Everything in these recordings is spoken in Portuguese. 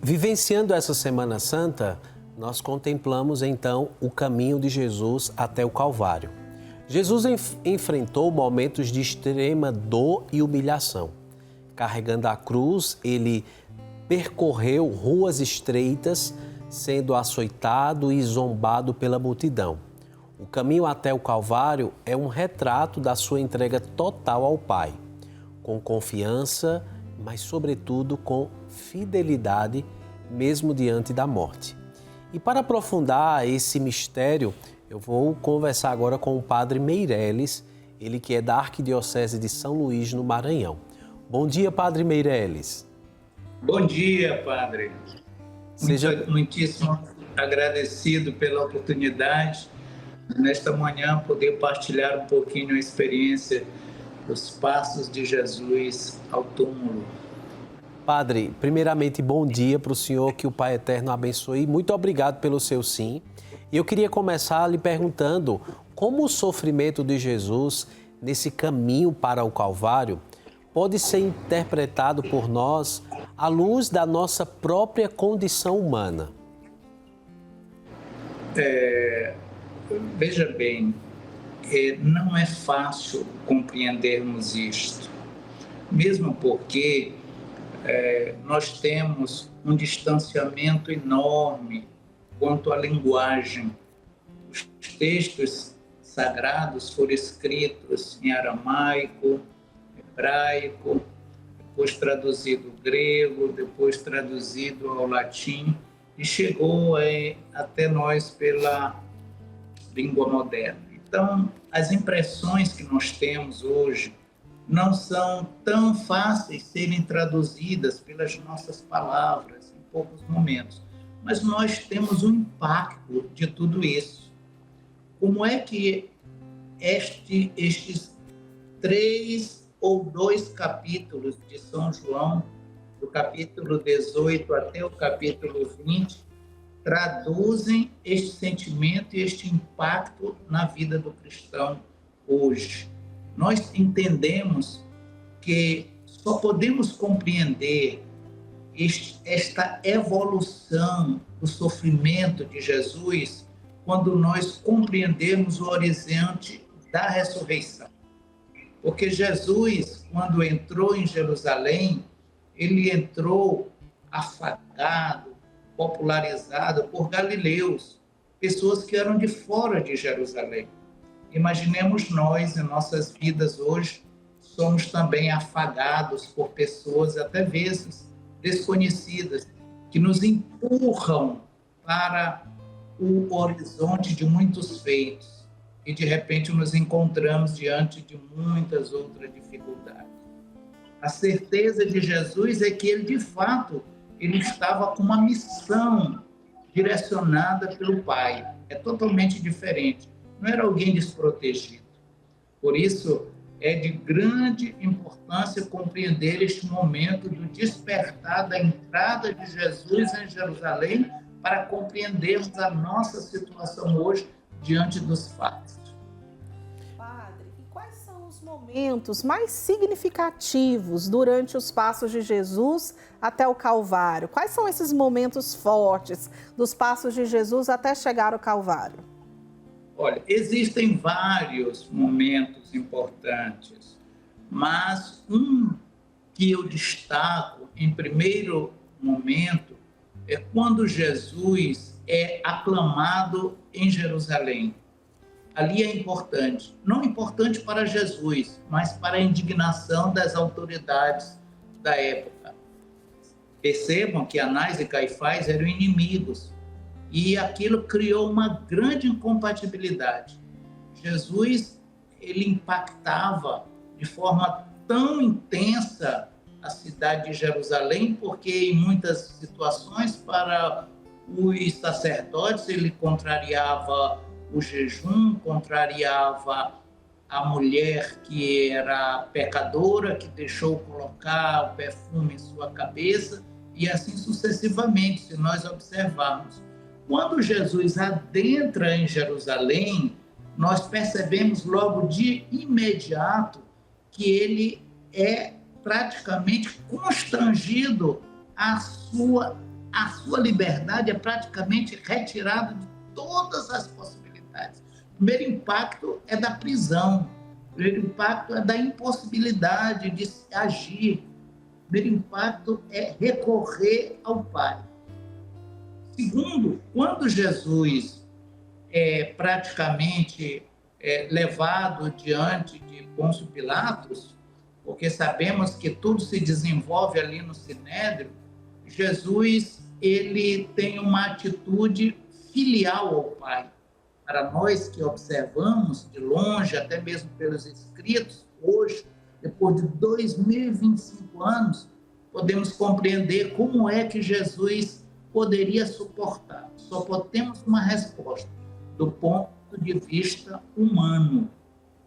Vivenciando essa Semana Santa, nós contemplamos então o caminho de Jesus até o Calvário. Jesus enfrentou momentos de extrema dor e humilhação. Carregando a cruz, ele percorreu ruas estreitas, sendo açoitado e zombado pela multidão. O caminho até o Calvário é um retrato da sua entrega total ao Pai, com confiança, mas sobretudo com fidelidade, mesmo diante da morte. E para aprofundar esse mistério, eu vou conversar agora com o Padre Meireles, ele que é da Arquidiocese de São Luís, no Maranhão. Bom dia, Padre Meireles. Bom dia, Padre. Muitíssimo agradecido pela oportunidade de, nesta manhã, poder partilhar um pouquinho a experiência dos passos de Jesus ao túmulo. Padre, primeiramente, bom dia para o senhor, que o Pai Eterno abençoe. Muito obrigado pelo seu sim. E eu queria começar lhe perguntando como o sofrimento de Jesus nesse caminho para o Calvário pode ser interpretado por nós à luz da nossa própria condição humana. Veja bem, não é fácil compreendermos isto, mesmo porque nós temos um distanciamento enorme quanto à linguagem. Os textos sagrados foram escritos em aramaico, hebraico, depois traduzido ao grego, depois traduzido ao latim e chegou até nós pela língua moderna. Então, as impressões que nós temos hoje não são tão fáceis de serem traduzidas pelas nossas palavras em poucos momentos, mas nós temos um impacto de tudo isso. Como é que estes 3 ou 2 capítulos de São João, do capítulo 18 até o capítulo 20, traduzem este sentimento e este impacto na vida do cristão hoje? Nós entendemos que só podemos compreender esta evolução do sofrimento de Jesus quando nós compreendermos o horizonte da ressurreição. Porque Jesus, quando entrou em Jerusalém, ele entrou afagado, popularizado por galileus, pessoas que eram de fora de Jerusalém. Imaginemos nós, em nossas vidas hoje, somos também afagados por pessoas, até vezes desconhecidas, que nos empurram para o horizonte de muitos feitos e, de repente, nos encontramos diante de muitas outras dificuldades. A certeza de Jesus é que ele, de fato, ele estava com uma missão direcionada pelo Pai. É totalmente diferente. Não era alguém desprotegido. Por isso, é de grande importância compreender este momento do despertar da entrada de Jesus em Jerusalém para compreendermos a nossa situação hoje diante dos fatos. Padre, e quais são os momentos mais significativos durante os passos de Jesus até o Calvário? Quais são esses momentos fortes dos passos de Jesus até chegar ao Calvário? Olha, existem vários momentos importantes, mas um que eu destaco em primeiro momento é quando Jesus é aclamado em Jerusalém. Ali é importante, não importante para Jesus, mas para a indignação das autoridades da época. Percebam que Anás e Caifás eram inimigos, e aquilo criou uma grande incompatibilidade. Jesus, ele impactava de forma tão intensa a cidade de Jerusalém, porque em muitas situações, para os sacerdotes, ele contrariava o jejum, contrariava a mulher que era pecadora, que deixou colocar o perfume em sua cabeça, e assim sucessivamente, se nós observarmos. Quando Jesus adentra em Jerusalém, nós percebemos logo de imediato que ele é praticamente constrangido a sua a sua liberdade é praticamente retirada de todas as possibilidades. O primeiro impacto é da prisão, o primeiro impacto é da impossibilidade de agir, o primeiro impacto é recorrer ao Pai. Segundo, quando Jesus é praticamente levado diante de Pôncio Pilatos, porque sabemos que tudo se desenvolve ali no Sinédrio, Jesus ele tem uma atitude filial ao Pai. Para nós que observamos de longe, até mesmo pelos escritos, hoje, depois de 2025 anos, podemos compreender como é que Jesus poderia suportar. Só temos uma resposta do ponto de vista humano.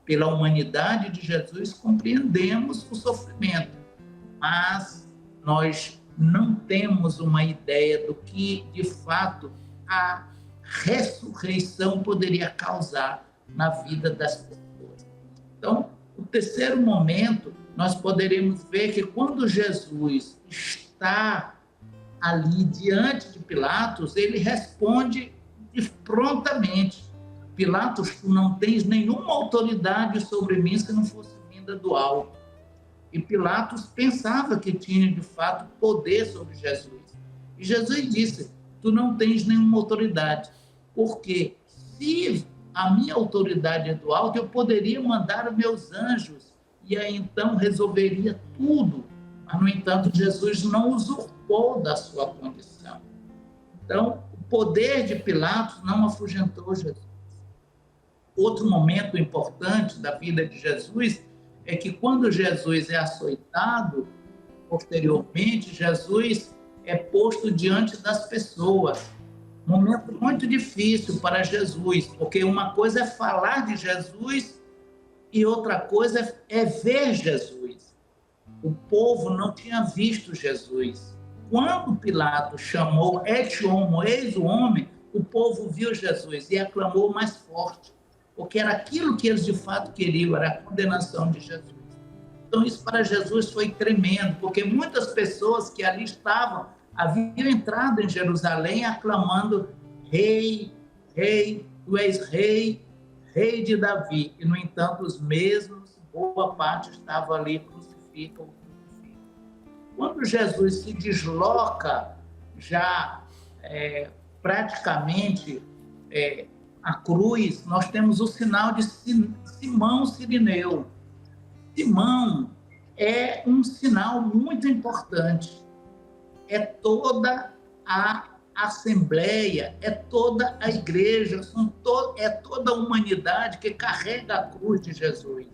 Pela humanidade de Jesus, compreendemos o sofrimento, mas nós não temos uma ideia do que, de fato, a ressurreição poderia causar na vida das pessoas. Então, o terceiro momento, nós poderemos ver que quando Jesus está ali diante de Pilatos, ele responde prontamente: Pilatos, tu não tens nenhuma autoridade sobre mim se não fosse vinda do alto. E Pilatos pensava que tinha, de fato, poder sobre Jesus. E Jesus disse: tu não tens nenhuma autoridade, porque se a minha autoridade é do alto, eu poderia mandar os meus anjos e aí então resolveria tudo. Mas, no entanto, Jesus não usurpou da sua condição. Então, o poder de Pilatos não afugentou Jesus. Outro momento importante da vida de Jesus é que quando Jesus é açoitado, posteriormente, Jesus é posto diante das pessoas. Um momento muito difícil para Jesus, porque uma coisa é falar de Jesus e outra coisa é ver Jesus. O povo não tinha visto Jesus. Quando Pilatos chamou et homo, eis o homem, o povo viu Jesus e aclamou mais forte, porque era aquilo que eles de fato queriam, era a condenação de Jesus. Então isso para Jesus foi tremendo, porque muitas pessoas que ali estavam haviam entrado em Jerusalém aclamando: Rei, Rei, tu és Rei, Rei de Davi. E, no entanto, os mesmos, boa parte, estavam ali, crucificam. Quando Jesus se desloca já praticamente a cruz, nós temos o sinal de Simão Cirineu. Simão é um sinal muito importante. É toda a assembleia, é toda a igreja, é toda a humanidade que carrega a cruz de Jesus.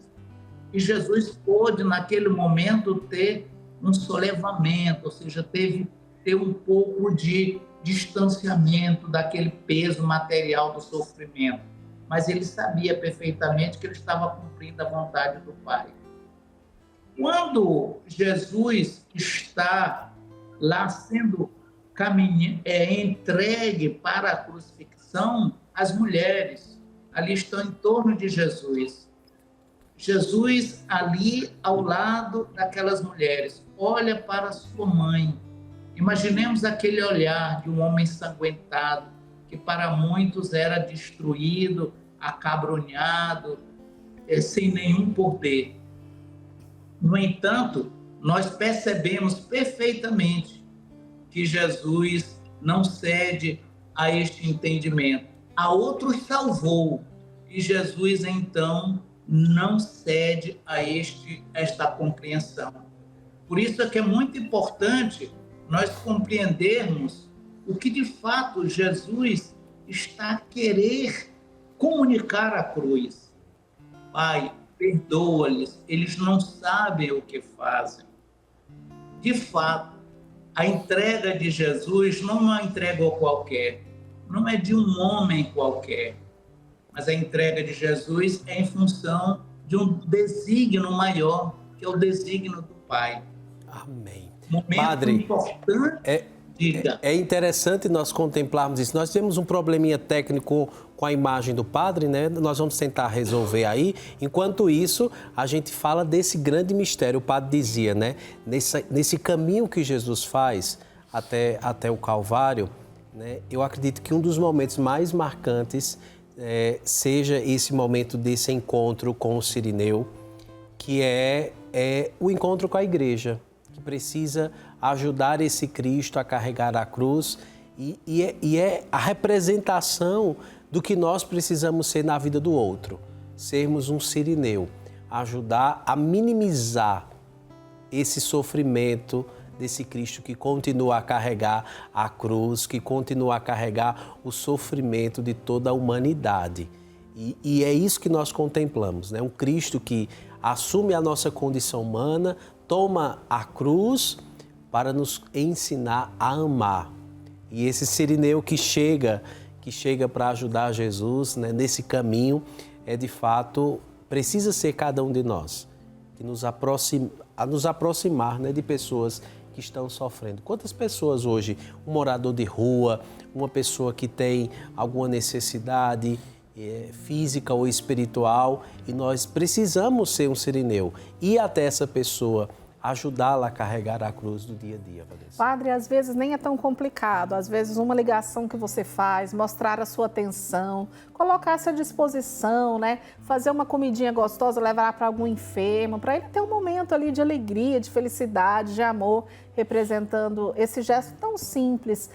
E Jesus pôde, naquele momento, ter um solevamento, ou seja, ter um pouco de distanciamento daquele peso material do sofrimento. Mas ele sabia perfeitamente que ele estava cumprindo a vontade do Pai. Quando Jesus está lá sendo entregue para a crucifixão, as mulheres ali estão em torno de Jesus. Jesus ali ao lado daquelas mulheres, olha para sua mãe. Imaginemos aquele olhar de um homem ensanguentado, que para muitos era destruído, acabrunhado, sem nenhum poder. No entanto, nós percebemos perfeitamente que Jesus não cede a este entendimento. A outros salvou, e Jesus, então, não cede a esta compreensão. Por isso é que é muito importante nós compreendermos o que, de fato, Jesus está a querer comunicar à cruz. Pai, perdoa-lhes, eles não sabem o que fazem. De fato, a entrega de Jesus não é uma entrega qualquer, não é de um homem qualquer, mas a entrega de Jesus é em função de um desígnio maior, que é o desígnio do Pai. Amém. Momento Padre, importante. É interessante nós contemplarmos isso. Nós temos um probleminha técnico com a imagem do padre, né? Nós vamos tentar resolver aí. Enquanto isso, a gente fala desse grande mistério. O padre dizia, né? Nesse caminho que Jesus faz, até o Calvário, né, eu acredito que um dos momentos mais marcantes seja esse momento desse encontro com o Cirineu, que é o encontro com a igreja, que precisa ajudar esse Cristo a carregar a cruz e é a representação do que nós precisamos ser na vida do outro, sermos um Cirineu, ajudar a minimizar esse sofrimento desse Cristo que continua a carregar a cruz, que continua a carregar o sofrimento de toda a humanidade. E é isso que nós contemplamos, né? Um Cristo que assume a nossa condição humana, toma a cruz para nos ensinar a amar. E esse Cirineu que chega para ajudar Jesus, né, nesse caminho, de fato, precisa ser cada um de nós, que nos aproximar, né, de pessoas que estão sofrendo. Quantas pessoas hoje, um morador de rua, uma pessoa que tem alguma necessidade física ou espiritual, e nós precisamos ser um Cirineu, ir até essa pessoa, ajudá-la a carregar a cruz do dia a dia, Vanessa. Padre, às vezes nem é tão complicado, às vezes uma ligação que você faz, mostrar a sua atenção, colocar-se à disposição, né? Fazer uma comidinha gostosa, levar para algum enfermo, para ele ter um momento ali de alegria, de felicidade, de amor, representando esse gesto tão simples.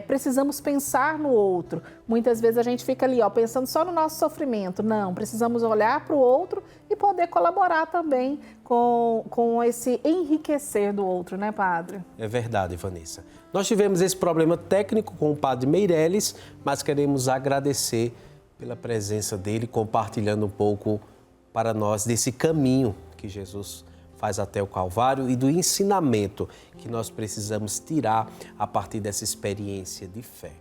Precisamos pensar no outro. Muitas vezes a gente fica ali, pensando só no nosso sofrimento. Não, precisamos olhar para o outro e poder colaborar também com esse enriquecer do outro, né, Padre? É verdade, Vanessa. Nós tivemos esse problema técnico com o Padre Meireles, mas queremos agradecer pela presença dele, compartilhando um pouco para nós desse caminho que Jesus faz até o Calvário e do ensinamento que nós precisamos tirar a partir dessa experiência de fé.